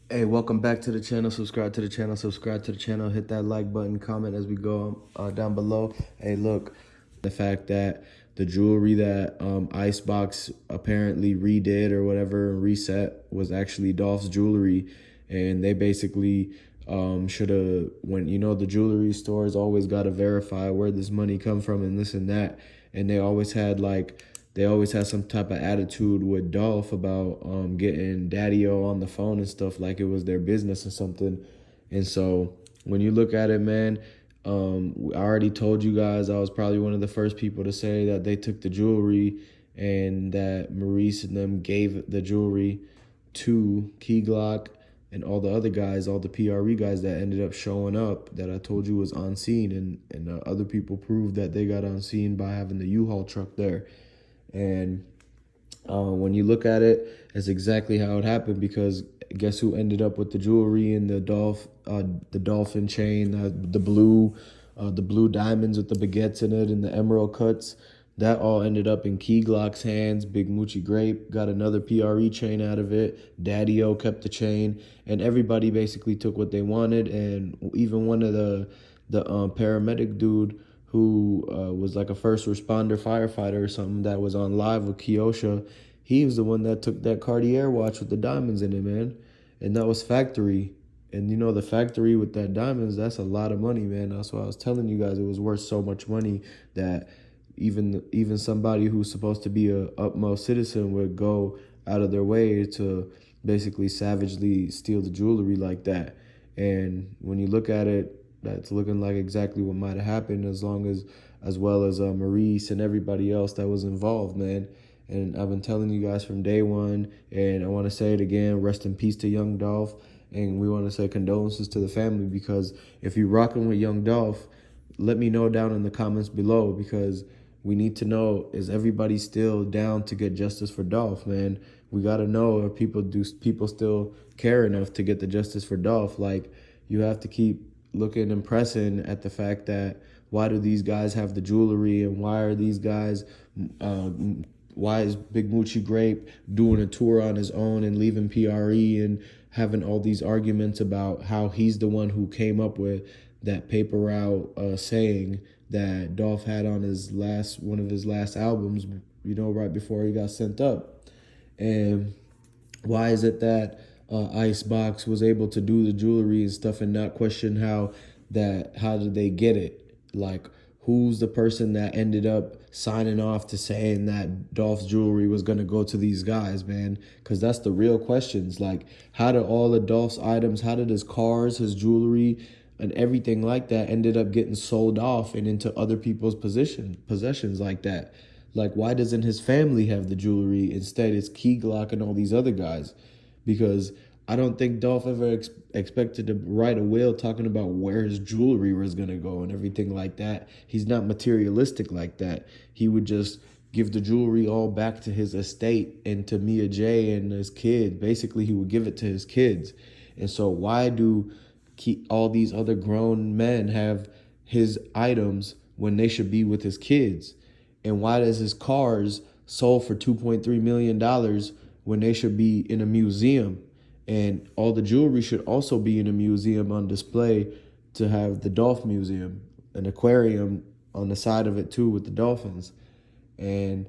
Hey, welcome back to the channel. Subscribe to the channel. Subscribe to the channel. Hit that like button. Comment as we go down below. Hey, look, the fact that the jewelry that Icebox apparently redid or whatever reset was actually Dolph's jewelry, and they basically should have, when the jewelry stores always got to verify where this money come from and this and that, and they always had some type of attitude with Dolph about getting Daddy-O on the phone and stuff like it was their business or something. And so when you look at it, man, I already told you guys I was probably one of the first people to say that they took the jewelry and that Maurice and them gave the jewelry to Key Glock and all the other guys, all the PRE guys that ended up showing up that I told you was on scene. And other people proved that they got on scene by having the U-Haul truck there. And when you look at it, it's exactly how it happened, because guess who ended up with the jewelry and the dolphin chain, the blue diamonds with the baguettes in it and the emerald cuts. That all ended up in Key Glock's hands. Big Moochie Grape got another PRE chain out of it. Daddy-O kept the chain, and everybody basically took what they wanted. And even one of the paramedic dude who was like a first responder firefighter or something that was on live with Kiosha, he was the one that took that Cartier watch with the diamonds in it, man. And that was factory. And the factory with that diamonds, that's a lot of money, man. That's why I was telling you guys it was worth so much money that even somebody who's supposed to be a utmost citizen would go out of their way to basically savagely steal the jewelry like that. And when you look at it, that's looking like exactly what might have happened, as well as Maurice and everybody else that was involved, man. And I've been telling you guys from day one, and I want to say it again, rest in peace to young Dolph. And we want to say condolences to the family, because if you're rocking with young Dolph, let me know down in the comments below, because we need to know, is everybody still down to get justice for Dolph, man? We got to know, if people still care enough to get the justice for Dolph. Like, you have to keep looking and pressing at the fact that, why do these guys have the jewelry, and why are these guys why is Big Moochie Grape doing a tour on his own and leaving PRE and having all these arguments about how he's the one who came up with that paper route saying that Dolph had on one of his last albums, right before he got sent up. And why is it that Icebox was able to do the jewelry and stuff and not question how did they get it? Like, who's the person that ended up signing off to saying that Dolph's jewelry was going to go to these guys, man? Because that's the real questions. Like, how did all of Dolph's items, how did his cars, his jewelry, and everything like that ended up getting sold off and into other people's possessions like that? Like, why doesn't his family have the jewelry? Instead, it's Key Glock and all these other guys. Because I don't think Dolph ever expected to write a will talking about where his jewelry was going to go and everything like that. He's not materialistic like that. He would just give the jewelry all back to his estate and to Mia J and his kids. Basically, he would give it to his kids. And so why do all these other grown men have his items when they should be with his kids? And why does his cars sold for $2.3 million when they should be in a museum? And all the jewelry should also be in a museum on display, to have the Dolph Museum, an aquarium on the side of it too with the dolphins. And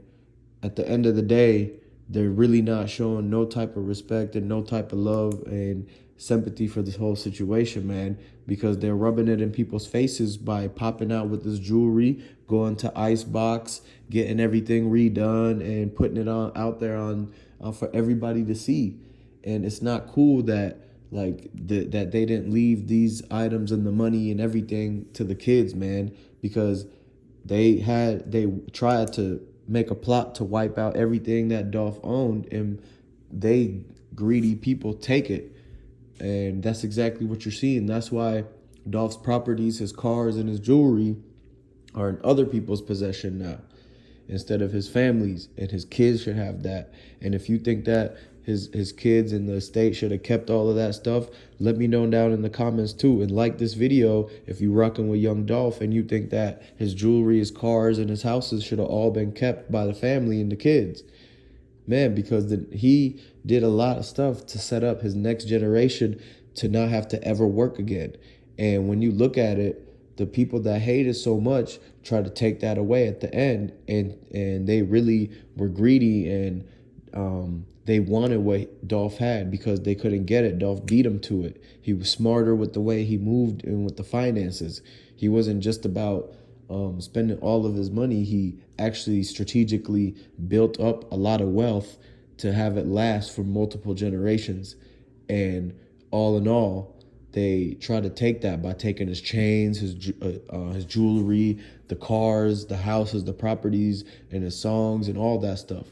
at the end of the day, they're really not showing no type of respect and no type of love and sympathy for this whole situation, man, because they're rubbing it in people's faces by popping out with this jewelry, going to Icebox, getting everything redone and putting it out there on for everybody to see. And it's not cool that that they didn't leave these items and the money and everything to the kids, man, because they tried to make a plot to wipe out everything that Dolph owned, and they greedy people take it. And that's exactly what you're seeing. That's why Dolph's properties, his cars and his jewelry, are in other people's possession now, instead of his family's, and his kids should have that. And if you think that his kids and the estate should have kept all of that stuff, let me know down in the comments too. And like this video if you rocking with young Dolph and you think that his jewelry, his cars, and his houses should have all been kept by the family and the kids. man, because he did a lot of stuff to set up his next generation to not have to ever work again. And when you look at it, the people that hate it so much try to take that away at the end, and they really were greedy, and they wanted what Dolph had because they couldn't get it. Dolph beat him to it. He was smarter with the way he moved and with the finances. He wasn't just about spending all of his money. He actually strategically built up a lot of wealth to have it last for multiple generations. And all in all, they try to take that by taking his chains, his jewelry, the cars, the houses, the properties, and his songs and all that stuff.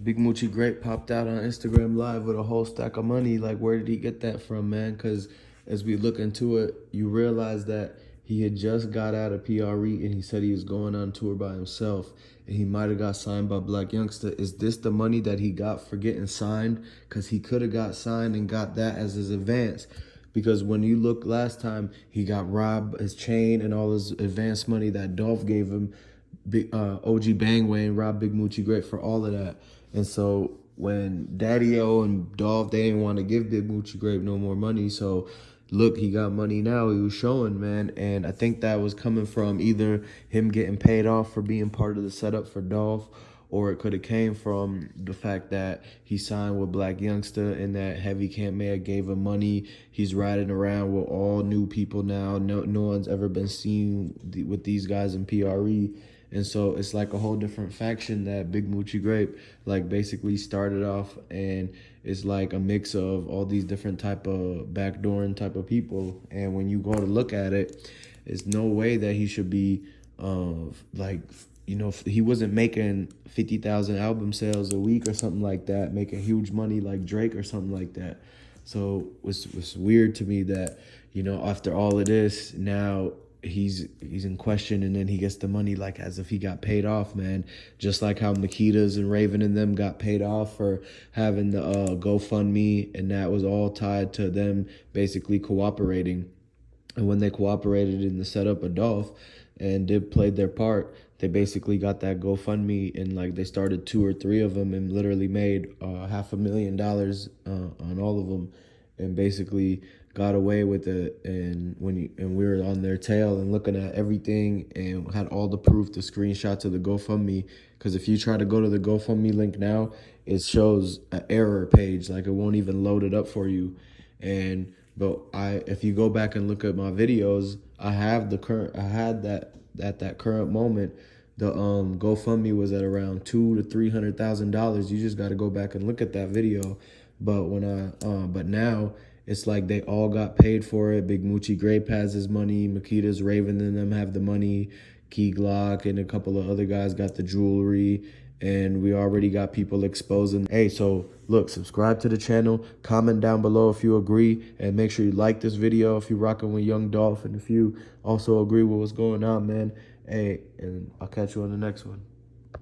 Big Moochie Grape popped out on Instagram Live with a whole stack of money. Like, where did he get that from, man? Because as we look into it, you realize that he had just got out of PRE and he said he was going on tour by himself. And he might have got signed by Black Youngster. Is this the money that he got for getting signed? Because he could have got signed and got that as his advance. Because when you look last time, he got robbed, his chain and all his advance money that Dolph gave him. OG Bangway robbed Big Moochie Grape for all of that. And so when Daddy-O and Dolph, they didn't want to give Big Moochie Grape no more money. So look, he got money now. He was showing, man. And I think that was coming from either him getting paid off for being part of the setup for Dolph, or it could have came from the fact that he signed with Black Youngster and that Heavy Camp Mayor gave him money. He's riding around with all new people now. No one's ever been seen with these guys in PRE. And so it's like a whole different faction that Big Moochie Grape like basically started off, and it's like a mix of all these different type of backdooring type of people. And when you go to look at it, it's no way that he should be like, you know, he wasn't making 50,000 album sales a week or something like that, making huge money like Drake or something like that. So it's weird to me that, you know, after all of this, now he's in question, and then he gets the money like as if he got paid off, man. Just like how Makitas and Raven and them got paid off for having the GoFundMe, and that was all tied to them basically cooperating. And when they cooperated in the setup of Dolph and played their part, they basically got that GoFundMe, and like they started 2 or 3 of them and literally made $500,000 on all of them, and basically got away with it. And we were on their tail and looking at everything and had all the proof, the screenshots of the GoFundMe. Because if you try to go to the GoFundMe link now, it shows an error page, like it won't even load it up for you. But if you go back and look at my videos, I had that at that current moment, the GoFundMe was at around $200,000 to $300,000. You just got to go back and look at that video. But but now it's like they all got paid for it. Big Moochie Grape has his money. Makita's, Raven and them have the money. Key Glock and a couple of other guys got the jewelry. And we already got people exposing. Hey, so look, subscribe to the channel. Comment down below if you agree. And make sure you like this video if you're rocking with Young Dolph. And if you also agree with what's going on, man. Hey, and I'll catch you on the next one.